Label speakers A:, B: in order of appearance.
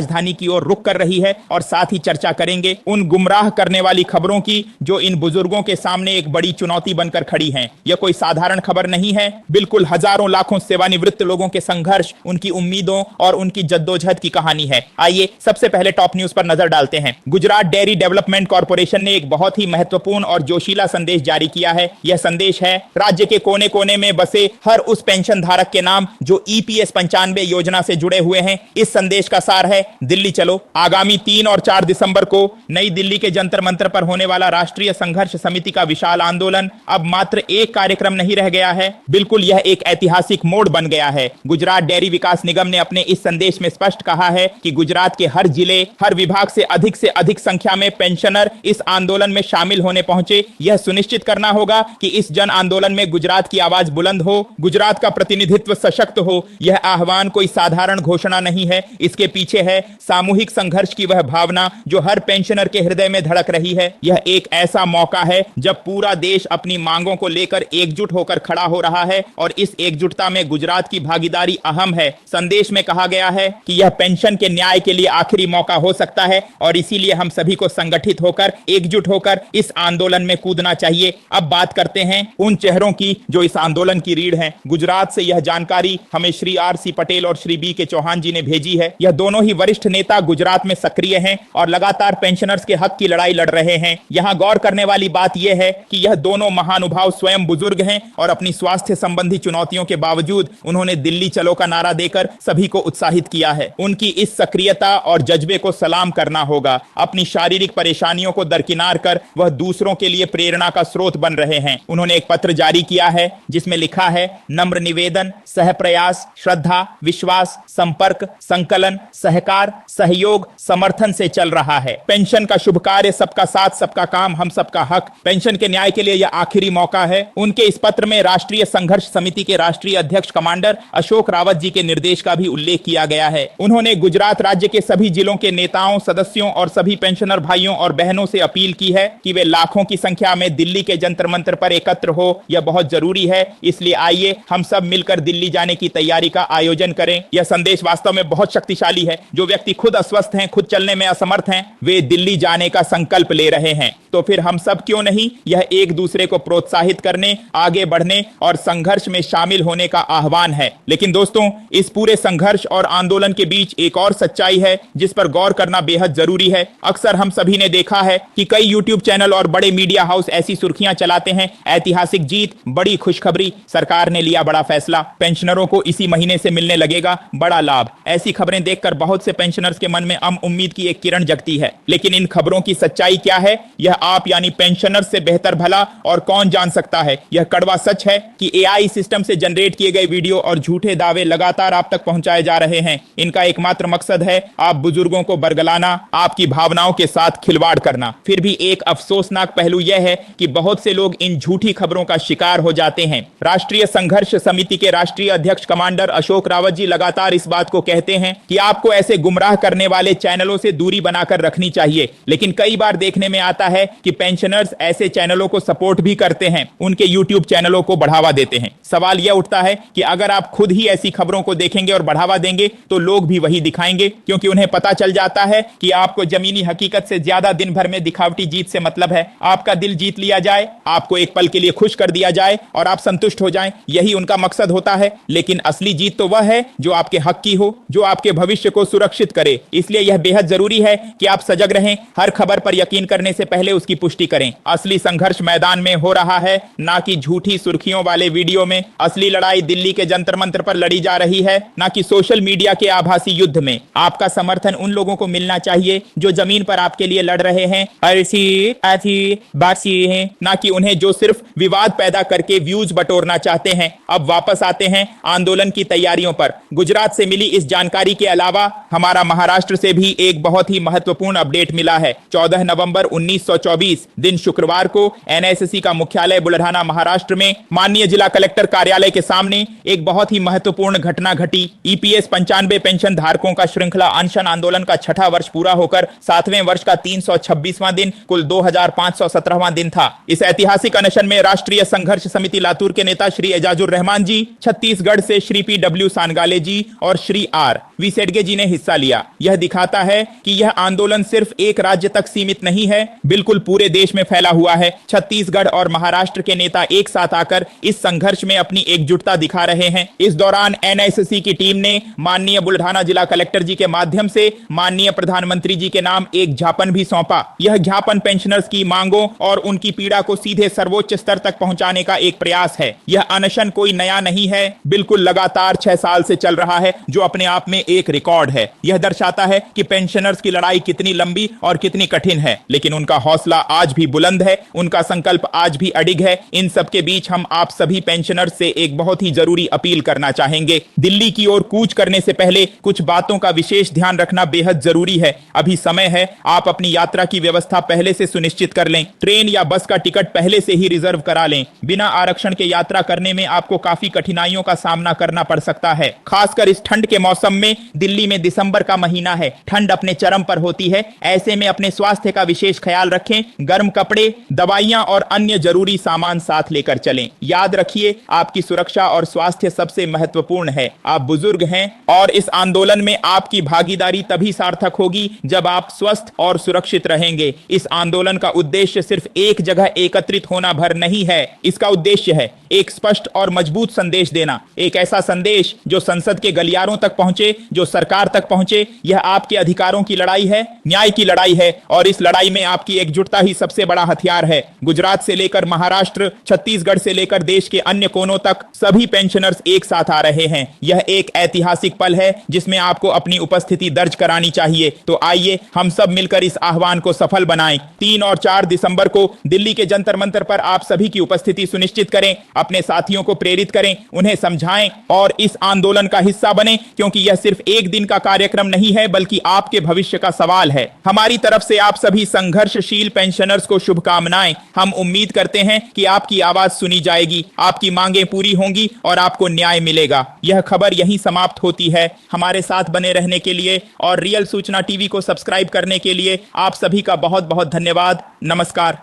A: राजधानी की ओर रुख कर रही है और साथ ही चर्चा करेंगे उन गुमराह करने वाली खबरों की जो इन बुजुर्गों के सामने एक बड़ी चुनौती बनकर खड़ी हैं। यह कोई साधारण खबर नहीं है, बिल्कुल हजारों लाखों सेवानिवृत्त लोगों के संघर्ष, उनकी उम्मीदों और उनकी जद्दोजहद की कहानी है। आइए सबसे पहले टॉप न्यूज पर नजर डालते हैं। गुजरात डेयरी डेवलपमेंट कॉर्पोरेशन ने एक बहुत ही महत्वपूर्ण और जोशीला संदेश जारी किया है। यह संदेश है राज्य के कोने कोने में बसे हर उस पेंशन धारक के नाम जो EPS 95 योजना से जुड़े हुए हैं। इस संदेश का सार है दिल्ली चलो। आगामी 3 और 4 दिसंबर को नई दिल्ली के जंतर मंतर पर होने वाला राष्ट्रीय संघर्ष समिति का विशाल आंदोलन अब मात्र एक कार्यक्रम नहीं रह गया है, बिल्कुल यह एक ऐतिहासिक मोड़ बन गया है। गुजरात डेयरी विकास निगम ने अपने इस संदेश में स्पष्ट कहा है कि गुजरात के हर जिले, हर विभाग से अधिक संख्या में पेंशनर इस आंदोलन में शामिल होने पहुंचे। यह सुनिश्चित करना होगा कि इस जन आंदोलन में गुजरात की आवाज बुलंद हो, गुजरात का प्रतिनिधित्व सशक्त हो। यह आह्वान कोई साधारण घोषणा नहीं है, इसके पीछे है सामूहिक संघर्ष की वह भावना जो हर पेंशनर के हृदय में धड़क रही है। यह एक ऐसा मौका है जब पूरा देश अपनी मांगों को लेकर एकजुट होकर खड़ा हो रहा है और इस एकजुटता में गुजरात की भागीदारी अहम है। संदेश में कहा गया है कि यह पेंशन के न्याय के लिए आखिरी मौका हो सकता है और इसीलिए हम सभी को संगठित होकर, एकजुट होकर इस आंदोलन में कूदना चाहिए। अब बात करते हैं उन चेहरों की जो इस आंदोलन की रीढ़ हैं। गुजरात से यह जानकारी हमें श्री RC पटेल और श्री B.K. चौहान जी ने भेजी है। यह दोनों ही वरिष्ठ नेता गुजरात में सक्रिय हैं और लगातार पेंशनर्स के हक की लड़ाई लड़ रहे हैं। यहाँ गौर करने वाली बात यह है कि यह दोनों महानुभाव स्वयं बुजुर्ग हैं और अपनी स्वास्थ्य संबंधी चुनौतियों के बावजूद उन्होंने दिल्ली चलो का नारा देकर सभी को उत्साहित किया है। उनकी इस सक्रियता और जज्बे को सलाम करना होगा। अपनी शारीरिक परेशानियों को दरकिनार कर वह दूसरों के लिए प्रेरणा का स्रोत बन रहे हैं। उन्होंने एक पत्र जारी किया है जिसमें लिखा है, नम्र निवेदन, सह प्रयास, श्रद्धा, विश्वास, संपर्क, संकलन, सहकार, सहयोग, समर्थन से चल रहा है। पेंशन का शुभ कार्य, सबका साथ, सबका काम, हम सबका हक। पेंशन के न्याय के लिए यह आखिरी मौका है। उनके इस पत्र में राष्ट्रीय संघर्ष समिति के राष्ट्रीय अध्यक्ष कमांडर अशोक रावत जी के निर्देश का भी उल्लेख किया गया है। उन्होंने गुजरात राज्य के सभी जिलों के नेताओं, सदस्यों और सभी पेंशनर भाइयों और बहनों से अपील की है कि वे लाखों की संख्या में दिल्ली के जंतर मंतर पर एकत्र हो। यह बहुत जरूरी है, इसलिए आइए हम सब मिलकर दिल्ली जाने की तैयारी का आयोजन करें। यह संदेश वास्तव में बहुत शक्तिशाली है। जो व्यक्ति खुद अस्वस्थ हैं, खुद चलने में असमर्थ हैं, वे दिल्ली जाने का संकल्प ले रहे हैं। तो फिर हम सब क्यों नहीं यह एक दूसरे को प्रोत्साहित करने, आगे बढ़ने और संघर्ष में शामिल होने का आह्वान है। लेकिन दोस्तों, इस पूरे संघर्ष और आंदोलन के बीच एक और सच्चाई है जिस पर गौर करना बेहद जरूरी है। अक्सर हम सभी ने देखा है कि कई यूट्यूब चैनल और बड़े मीडिया हाउस ऐसी सुर्खियां चलाते हैं, ऐतिहासिक जीत, बड़ी खुशखबरी, सरकार ने लिया बड़ा फैसला, पेंशनरों को इसी महीने से मिलने लगेगा बड़ा लाभ। ऐसी खबरें देखकर बहुत से पेंशनर्स के मन में उम्मीद की एक किरण जगती है। लेकिन इन खबरों की सच्चाई क्या है, यह आप यानी पेंशनर्स से बेहतर भला और कौन जान सकता है। यह कड़वा सच है कि AI सिस्टम से जनरेट किए गए वीडियो और झूठे दावे लगातार आप तक पहुंचाए जा रहे हैं। इनका एकमात्र मकसद है आप बुजुर्गों को बरगलाना, आपकी भावनाओं के साथ खिलवाड़ करना। फिर भी एक अफसोसनाक पहलू यह है कि बहुत से लोग इन झूठी खबरों का शिकार हो जाते हैं। राष्ट्रीय संघर्ष समिति के राष्ट्रीय अध्यक्ष कमांडर अशोक रावत जी लगातार इस बात को कहते हैं कि आपको ऐसे गुमराह करने वाले चैनलों से दूरी बनाकर रखनी चाहिए। लेकिन कई बार देखने में आता है कि पेंशनर्स ऐसे चैनलों को सपोर्ट भी करते हैं, उनके यूट्यूब चैनलों को बढ़ावा देते हैं। सवाल यह उठता है कि अगर आप खुद ही ऐसी खबरों को देखेंगे और बढ़ावा देंगे तो लोग भी वही दिखाएंगे, क्योंकि उन्हें पता चल जाता है कि आपको जमीनी हकीकत से ज्यादा दिन भर में दिखावटी जीत से मतलब है। आपका दिल जीत लिया जाए, आपको एक पल के लिए खुश कर दिया जाए और आप संतुष्ट हो जाएं, यही उनका मकसद होता है। लेकिन असली जीत तो वह है जो आपके हक की हो, जो आपके भविष्य को सुरक्षित करे। इसलिए यह बेहद जरूरी है कि आप सजग रहें, हर खबर पर यकीन करने से पहले उसकी पुष्टि करें। असली संघर्ष मैदान में हो रहा है, ना कि झूठी सुर्खियों वाले वीडियो में। असली लड़ाई दिल्ली के जंतर मंतर पर लड़ी जा रही है, ना कि सोशल मीडिया के आभासी युद्ध में। आपका समर्थन उन लोगों को मिलना चाहिए जो जमीन पर आपके लिए लड़ रहे हैं, ना कि उन्हें जो सिर्फ विवाद पैदा करके व्यूज बटोरना चाहते हैं। अब वापस आते हैं आंदोलन की तैयारियों पर। गुजरात से मिली इस जानकारी के अलावा हमारा महाराष्ट्र से भी एक बहुत ही महत्वपूर्ण अपडेट मिला है। 14 नवंबर 1924 दिन शुक्रवार को NSSC का मुख्यालय बुलढाना महाराष्ट्र में माननीय जिला कलेक्टर कार्यालय के सामने एक बहुत ही महत्वपूर्ण घटना घटी। EPS 95 पेंशन धारकों का श्रृंखला अनशन आंदोलन का 6ठा वर्ष पूरा होकर 7वें वर्ष का 326वां दिन, कुल 2517वां दिन था। इस ऐतिहासिक अनशन में राष्ट्रीय संघर्ष समिति लातूर के नेता श्री एजाजुर रहमान जी, छत्तीसगढ़ से श्री PW सानगाले जी और श्री R. वी सेडगे जी ने हिस्सा हिस्सा लिया। यह दिखाता है कि यह आंदोलन सिर्फ एक राज्य तक सीमित नहीं है, बिल्कुल पूरे देश में फैला हुआ है। छत्तीसगढ़ और महाराष्ट्र के नेता एक साथ आकर इस संघर्ष में अपनी एकजुटता दिखा रहे हैं। इस दौरान एनएससी की टीम ने माननीय बुल्ढाना जिला कलेक्टर जी के माध्यम से माननीय प्रधानमंत्री जी के नाम एक ज्ञापन भी सौंपा। यह ज्ञापन पेंशनर्स की मांगों और उनकी पीड़ा को सीधे सर्वोच्च स्तर तक पहुंचाने का एक प्रयास है। यह अनशन कोई नया नहीं है, बिल्कुल लगातार 6 साल से चल रहा है, जो अपने आप में एक रिकॉर्ड है। यह दर्शाता है कि पेंशनर्स की लड़ाई कितनी लंबी और कितनी कठिन है, लेकिन उनका हौसला आज भी बुलंद है, उनका संकल्प आज भी अडिग है। इन सबके बीच हम आप सभी पेंशनर्स से एक बहुत ही जरूरी अपील करना चाहेंगे। दिल्ली की ओर कूच करने से पहले कुछ बातों का विशेष ध्यान रखना बेहद जरूरी है। अभी समय है, आप अपनी यात्रा की व्यवस्था पहले से सुनिश्चित कर लें। ट्रेन या बस का टिकट पहले से ही रिजर्व करा लें। बिना आरक्षण के यात्रा करने में आपको काफी कठिनाइयों का सामना करना पड़ सकता है, खासकर इस ठंड के मौसम में। दिल्ली में दिसंबर का महीना है, ठंड अपने चरम पर होती है। ऐसे में अपने स्वास्थ्य का विशेष ख्याल रखें। गर्म कपड़े, दवाइयां और अन्य जरूरी सामान साथ लेकर चलें। याद रखिए, आपकी सुरक्षा और स्वास्थ्य सबसे महत्वपूर्ण है। आप बुजुर्ग हैं और इस आंदोलन में आपकी भागीदारी तभी सार्थक होगी जब आप स्वस्थ और सुरक्षित रहेंगे। इस आंदोलन का उद्देश्य सिर्फ एक जगह एकत्रित होना भर नहीं है। इसका उद्देश्य है एक स्पष्ट और मजबूत संदेश देना, एक ऐसा संदेश जो संसद के गलियारों तक पहुंचे, जो सरकार तक पहुंचे। यह आपके अधिकारों की लड़ाई है, न्याय की लड़ाई है, और इस लड़ाई में आपकी एकजुटता ही सबसे बड़ा हथियार है। गुजरात से लेकर महाराष्ट्र, छत्तीसगढ़ से लेकर देश के अन्य कोनों तक सभी पेंशनर्स एक साथ आ रहे हैं। यह एक ऐतिहासिक पल है जिसमें आपको अपनी उपस्थिति दर्ज करानी चाहिए। तो आइए हम सब मिलकर इस आह्वान को सफल बनाएं। 3 और 4 दिसंबर को दिल्ली के जंतर मंतर पर आप सभी की उपस्थिति सुनिश्चित करें। अपने साथियों को प्रेरित करें, उन्हें समझाएं और इस आंदोलन का हिस्सा बने, क्योंकि यह सिर्फ एक दिन का कार्यक्रम नहीं है, बल्कि आपके भविष्य का सवाल है। हमारी तरफ से आप सभी संघर्षशील पेंशनर्स को शुभकामनाएं। हम उम्मीद करते हैं कि आपकी आवाज सुनी जाएगी, आपकी मांगें पूरी होंगी और आपको न्याय मिलेगा। यह खबर यहीं समाप्त होती है। हमारे साथ बने रहने के लिए और रियल सूचना टीवी को सब्सक्राइब करने के लिए आप सभी का बहुत बहुत धन्यवाद। नमस्कार।